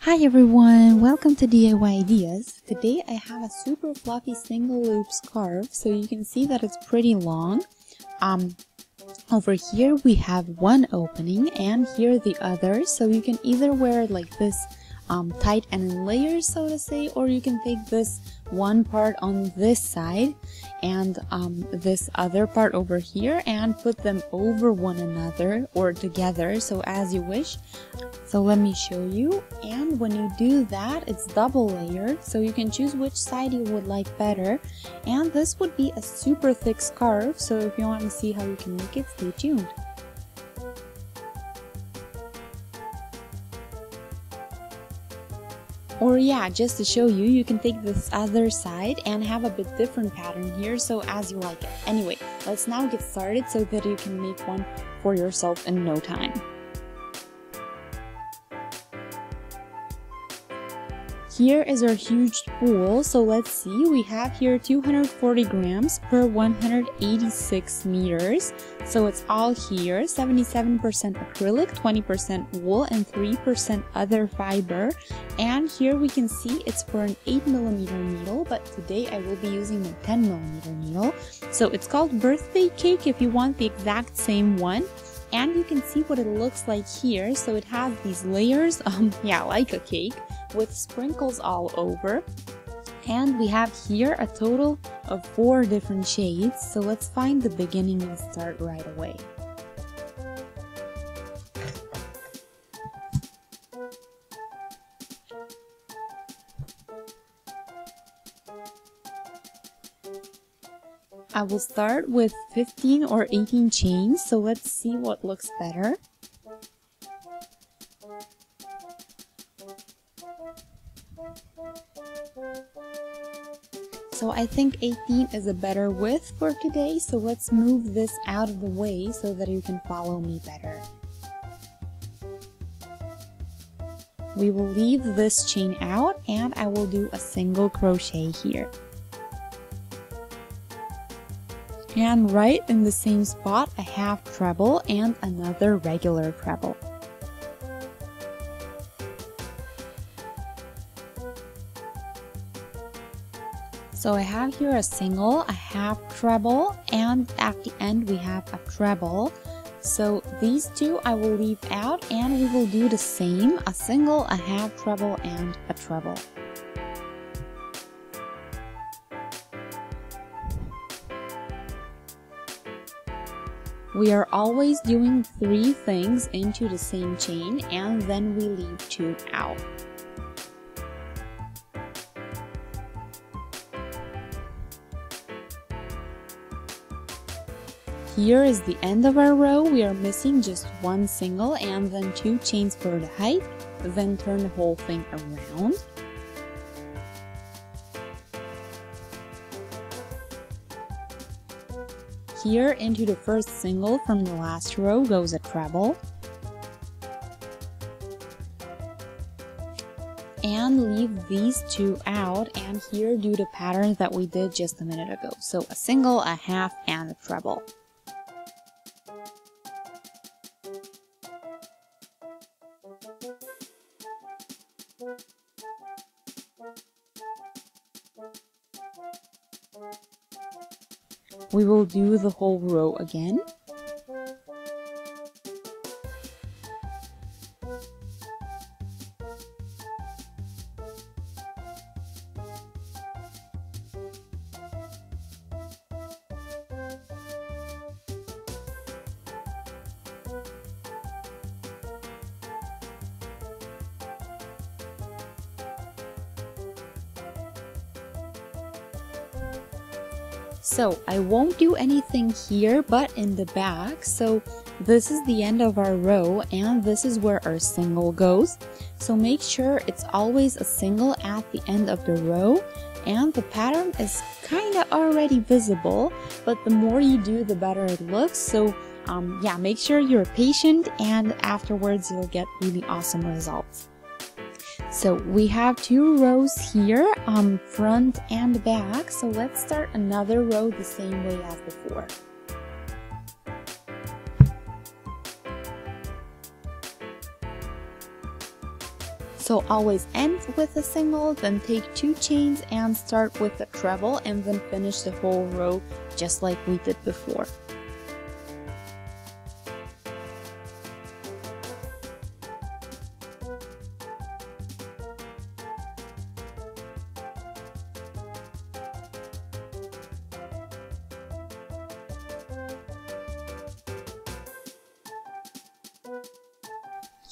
Hi everyone, welcome to DIY Ideas. Today I have a super fluffy single loop scarf, so you can see that it's pretty long. Over here we have one opening and here the other, so you can either wear it like this tight and in layers, so to say, or you can take this one part on this side and this other part over here and put them over one another or together, so as you wish. So let me show you. And when you do that, it's double layered, so you can choose which side you would like better. And this would be a super thick scarf, so if you want to see how you can make it, stay tuned. Or yeah, just to show you, you can take this other side and have a bit different pattern here, so as you like it. Anyway, let's now get started so that you can make one for yourself in no time. Here is our huge spool, so let's see, we have here 240 grams per 186 meters, so it's all here, 77% acrylic, 20% wool, and 3% other fiber. And here we can see it's for an 8mm needle, but today I will be using a 10mm needle. So it's called Birthday Cake if you want the exact same one. And you can see what it looks like here, so it has these layers, yeah, like a cake, with sprinkles all over. And we have here a total of 4 different shades, so let's find the beginning and start right away. I will start with 15 or 18 chains, so let's see what looks better. So I think 18 is a better width for today, so let's move this out of the way so that you can follow me better. We will leave this chain out and I will do a single crochet here. And right in the same spot, a half treble and another regular treble. So I have here a single, a half treble, and at the end we have a treble. So these two I will leave out and we will do the same, a single, a half treble, and a treble. We are always doing 3 things into the same chain and then we leave 2 out. Here is the end of our row. We are missing just 1 single and then 2 chains for the height, then turn the whole thing around. Here into the first single from the last row goes a treble. And leave these 2 out and here do the pattern that we did just a minute ago. So a single, a half, and a treble. We will do the whole row again. So I won't do anything here but in the back, so this is the end of our row and this is where our single goes. So make sure it's always a single at the end of the row, and the pattern is kinda already visible, but the more you do the better it looks. So yeah, make sure you're patient and afterwards you'll get really awesome results. So we have 2 rows here, front and back, so let's start another row the same way as before. So always end with a single, then take 2 chains and start with a treble, and then finish the whole row just like we did before.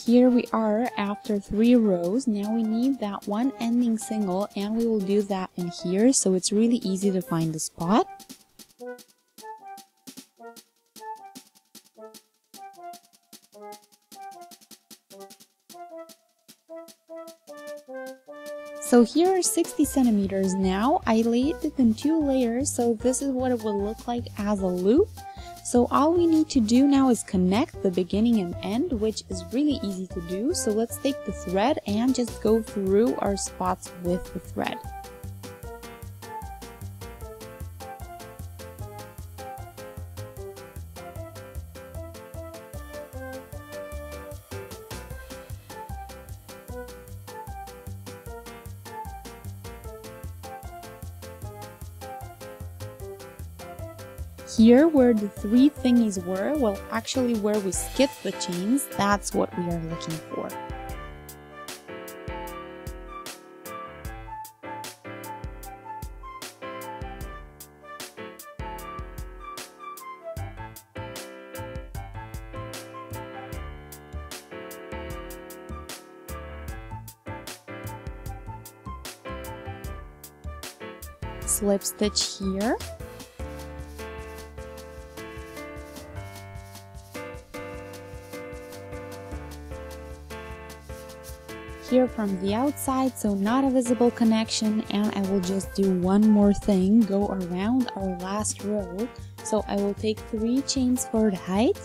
Here we are after 3 rows. Now we need that one ending single, and we will do that in here, so it's really easy to find the spot. So here are 60 centimeters now. I laid it in 2 layers, so this is what it will look like as a loop. So all we need to do now is connect the beginning and end, which is really easy to do. So let's take the thread and just go through our spots with the thread. Here where the 3 thingies were, well actually where we skipped the chains, that's what we are looking for. Slip stitch here. Here from the outside, so not a visible connection, and I will just do one more thing, go around our last row. So I will take 3 chains for the height.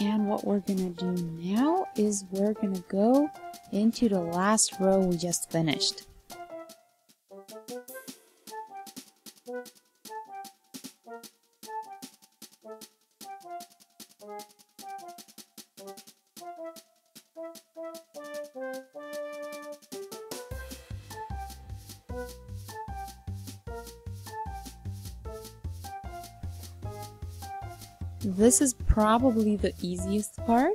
And what we're gonna do now is we're gonna go into the last row we just finished. This is probably the easiest part.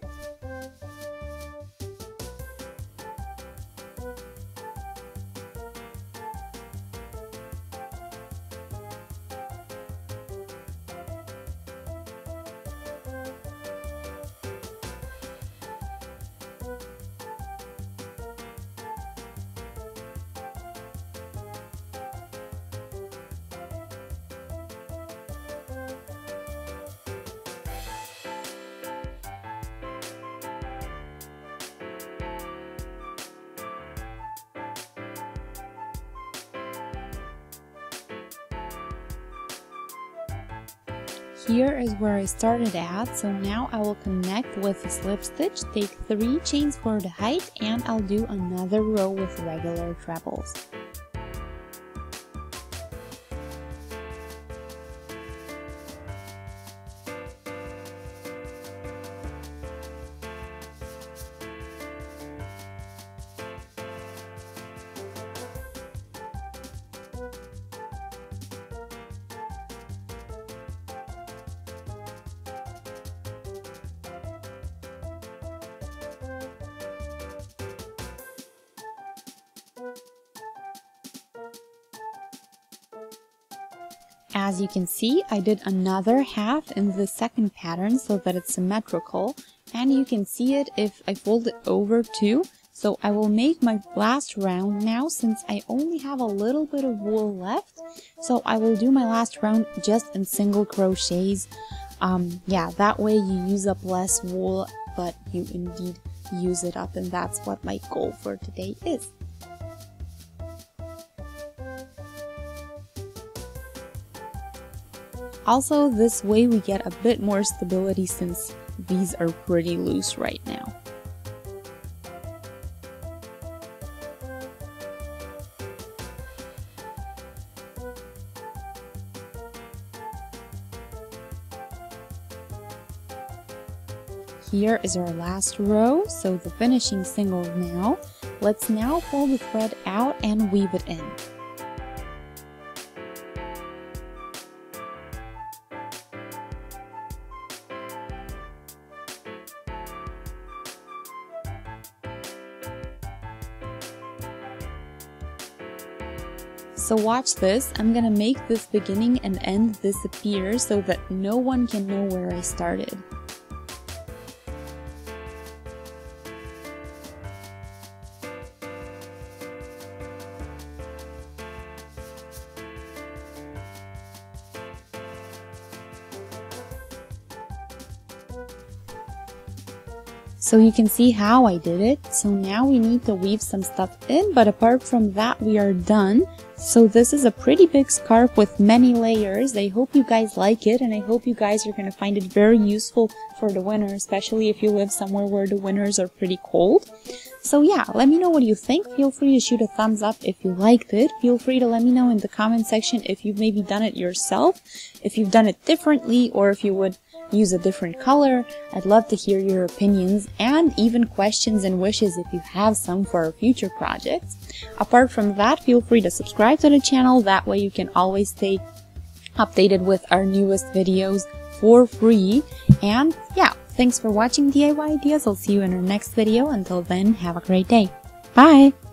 Here is where I started at, so now I will connect with a slip stitch, take 3 chains for the height, and I'll do another row with regular trebles. As you can see, I did another half in the second pattern so that it's symmetrical, and you can see it if I fold it over too. So I will make my last round now, since I only have a little bit of wool left. So I will do my last round just in single crochets. Yeah, that way you use up less wool, but you indeed use it up, and that's what my goal for today is. Also, this way we get a bit more stability since these are pretty loose right now. here is our last row, so the finishing single now. Let's now pull the thread out and weave it in. So watch this, I'm gonna make this beginning and end disappear so that no one can know where I started. So you can see how I did it. So now we need to weave some stuff in, but apart from that we are done. So this is a pretty big scarf with many layers. I hope you guys like it, and I hope you guys are going to find it very useful for the winter, especially if you live somewhere where the winters are pretty cold. So yeah, let me know what you think. Feel free to shoot a thumbs up if you liked it. Feel free to let me know in the comment section if you've maybe done it yourself, if you've done it differently, or if you would use a different color. I'd love to hear your opinions and even questions and wishes if you have some for our future projects. Apart from that, feel free to subscribe to the channel. That way you can always stay updated with our newest videos for free. And yeah, thanks for watching DIY Ideas. I'll see you in our next video. Until then, have a great day. Bye!